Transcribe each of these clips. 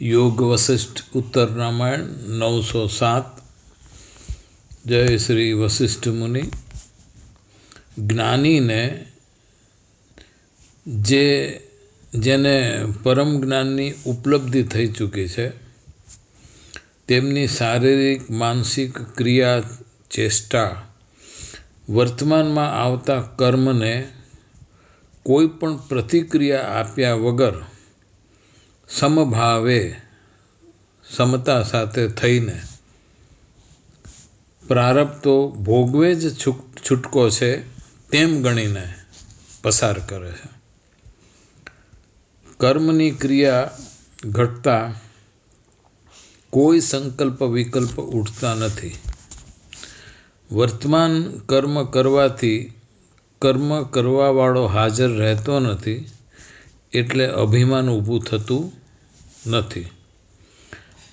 योग वशिष्ठ उत्तर रामायण 907। जय श्री वशिष्ठ मुनि। ज्ञानी ने जेने परम ज्ञाननी उपलब्धि थई चूकी है तेमनी शारीरिक मानसिक क्रिया चेष्टा वर्तमान में आवता कर्म ने कोईपण प्रतिक्रिया आप्या वगर समभावे समता साथे थईने प्रारब्ध तो भोगवे ज छूटको छे तेम गणीने पसार करे छे। कर्मनी क्रिया घटता कोई संकल्प विकल्प उठता नहीं। वर्तमान कर्म करवाथी कर्म करवावाळो हाजर रहतो नहीं एटले अभिमान ऊभुं थतुं नहीं।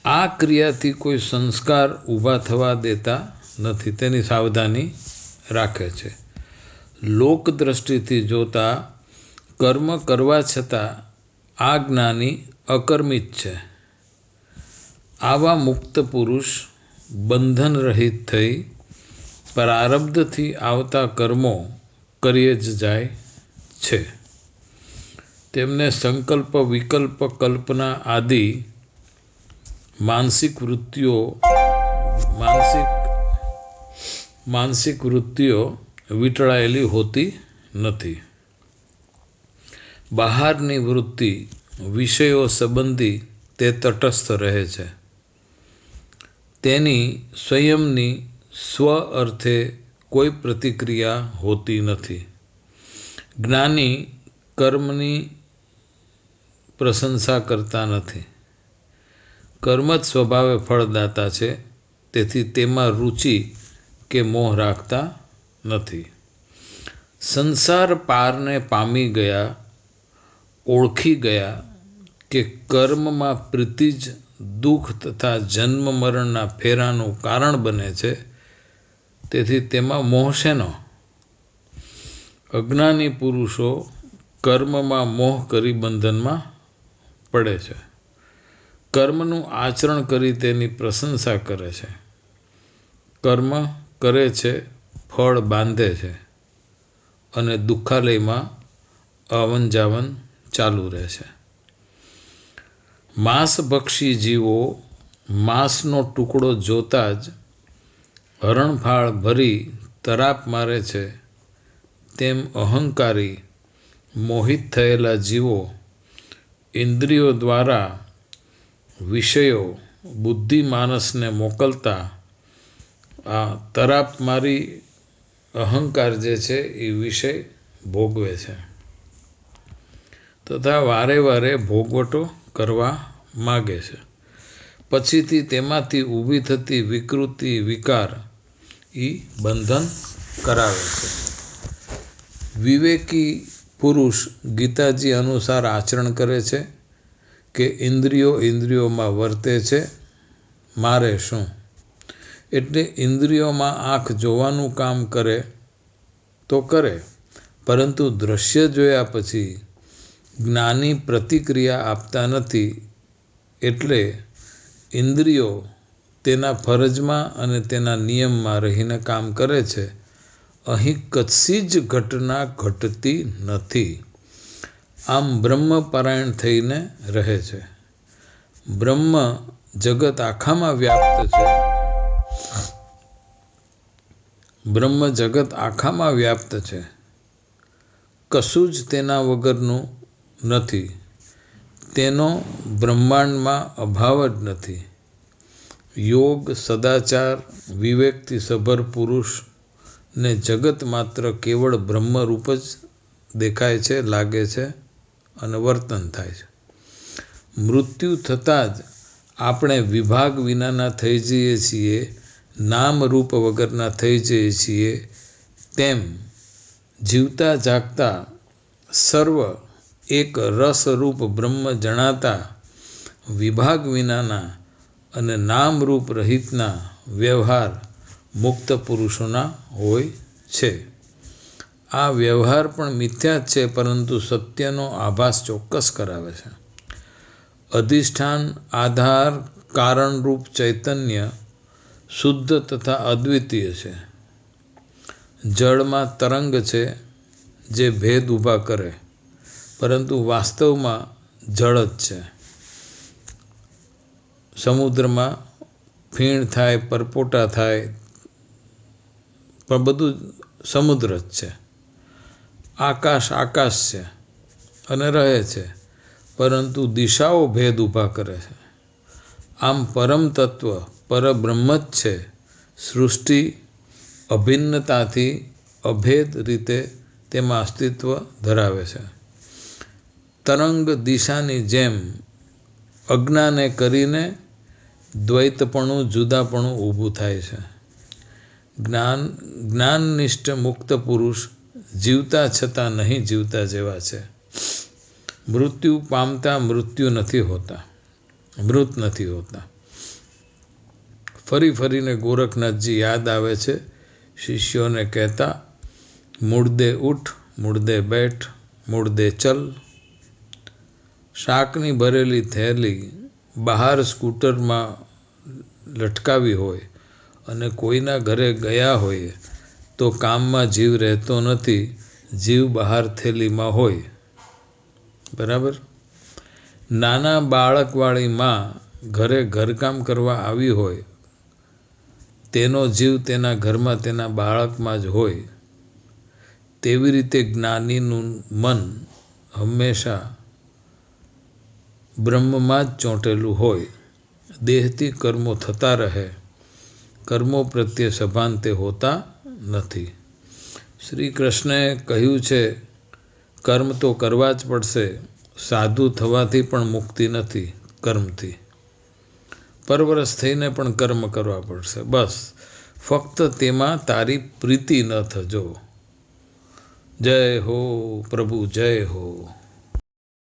आ क्रियाथी कोई संस्कार ऊभा थवा देता नहीं तेनी सावधानी राखे छे। लोक दृष्टिथी जोता कर्म करवा छता आ ज्ञानी अकर्मित छे। आवा मुक्त पुरुष बंधन रहित थई प्रारब्धथी आवता कर्मों करीए ज जाय छे। तेमने संकल्प विकल्प कल्पना आदि मानसिक वृत्तियों वीटळायेली होती नहीं। बहारनी वृत्ति विषयों संबंधी ते तटस्थ रहे छे। तेनी स्वयंनी स्व अर्थे कोई प्रतिक्रिया होती नहीं। ज्ञानी कर्मनी प्रशंसा करता नहीं। कर्म स्वभावे फलदाता छे तेथी तेमा रुचि के मोह राखता नहीं। संसार पार ने पामी गया ओळखी गया के कर्म में प्रीतिज दुख तथा जन्म मरणना फेरानुं कारण बने छे तेथी तेमा मोह शेनो। अज्ञानी पुरुषो कर्म में मोह करी बंधन में पड़े छे। कर्मनु आचरण करी तेनी प्रशंसा करे छे। कर्म करे छे फल बांधे छे अने दुखालय में आवन जावन चालू रहे छे। मांसभक्षी जीवो मांसनो टुकड़ो जोता ज हरणफाळ भरी तराप मारे छे तेम अहंकारी मोहित थयेला जीवो इंद्रियों द्वारा विषयों बुद्धि मानस ने मोकलता आ तराप मारी अहंकार जे छे ए विषय भोगवे छे तथा वारे वारे भोगवटो करवा मागे छे। पछीथी तेमाथी ऊभी थती विकृति विकार ई बंधन करावे छे। विवेकी पुरुष गीताजी अनुसार आचरण करे छे के इंद्रियों में वर्ते छे मारे शुं एटले इंद्रियों में आँख जोवानुं काम करे तो करे परंतु दृश्य जोया पछी ज्ञानी प्रतिक्रिया आपता नहीं एटले इंद्रियों तेना फरज में अने तेना नियम में रहीने काम करे छे। अहीं कशी ज घटना घटती नहीं। आम ब्रह्म परायण थईने रहे छे। ब्रह्म जगत आखा में व्याप्त छे। ब्रह्म जगत आखा में व्याप्त छे। कशुं ज तेना वगरनुं नहीं। तेनो ब्रह्मांड में अभाव ज नहीं। योग सदाचार विवेक थी सभर पुरुष ने जगत मात्र केवल ब्रह्म रूप ज देखाय छे लागे छे अने वर्तन थाय छे। मृत्यु थता ज आपणे विभाग विनाना थई जईए छीए नाम रूप वगरना थई जईए छीए तेम जीवता जागता सर्व एक रस रूप ब्रह्म जणाता विभाग विनाना अने नाम रूप रहितना व्यवहार मुक्त पुरुषोना होय छे। आ व्यवहार पण मिथ्या छे परंतु सत्यनो आभास चोक्कस करावे छे। અધિષ્ઠાન આધાર કારણરૂપ ચૈતન્ય શુદ્ધ તથા અદ્વિતીય છે. જળમાં તરંગ છે જે ભેદ ઊભા કરે, પરંતુ વાસ્તવમાં જળ જ છે. સમુદ્રમાં ફીણ થાય, પરપોટા થાય, પણ બધું સમુદ્ર જ છે. આકાશ આકાશ છે અને રહે છે, પરંતુ દિશાઓ ભેદ ઊભા કરે છે. આમ પરમ તત્વ પરબ્રહ્મ જ છે. સૃષ્ટિ અભિન્નતાથી અભેદ રીતે તેમાં અસ્તિત્વ ધરાવે છે. તરંગ દિશાની જેમ અજ્ઞાને કરીને દ્વૈતપણું, જુદાપણું ઊભું થાય છે. જ્ઞાનનિષ્ઠ મુક્ત પુરુષ જીવતા છતાં નહીં જીવતા જેવા છે. મૃત્યુ પામતા મૃત્યુ નથી હોતા, મૃત નથી હોતા. ફરી ફરીને ગોરખનાથજી યાદ આવે છે શિષ્યોને કહેતા, મૂળદે ઉઠ, મૂળદે બેઠ, મૂળદે ચલ. શાકની ભરેલી થેલી બહાર સ્કૂટરમાં લટકાવી હોય અને કોઈના ઘરે ગયા હોય તો કામમાં જીવ રહેતો નથી, જીવ બહાર થેલીમાં હોય. બરાબર. નાના બાળકવાળી માં ઘરે ઘરકામ કરવા આવી હોય, તેનો જીવ તેના ઘરમાં તેના બાળકમાં જ હોય. તેવી રીતે જ્ઞાનીનું મન હંમેશા બ્રહ્મમાં જ ચોંટેલું હોય. દેહથી કર્મો થતા રહે, કર્મો પ્રત્યે સભાન તે હોતા નથી. શ્રી કૃષ્ણએ કહ્યું છે, કર્મ તો કરવા જ પડશે. સાધુ થવાથી પણ મુક્તિ નથી કર્મથી. પરવરસ થઈને પણ કર્મ કરવા પડશે. બસ ફક્ત તેમાં તારી પ્રીતિ ન થજો. જય હો પ્રભુ, જય હો.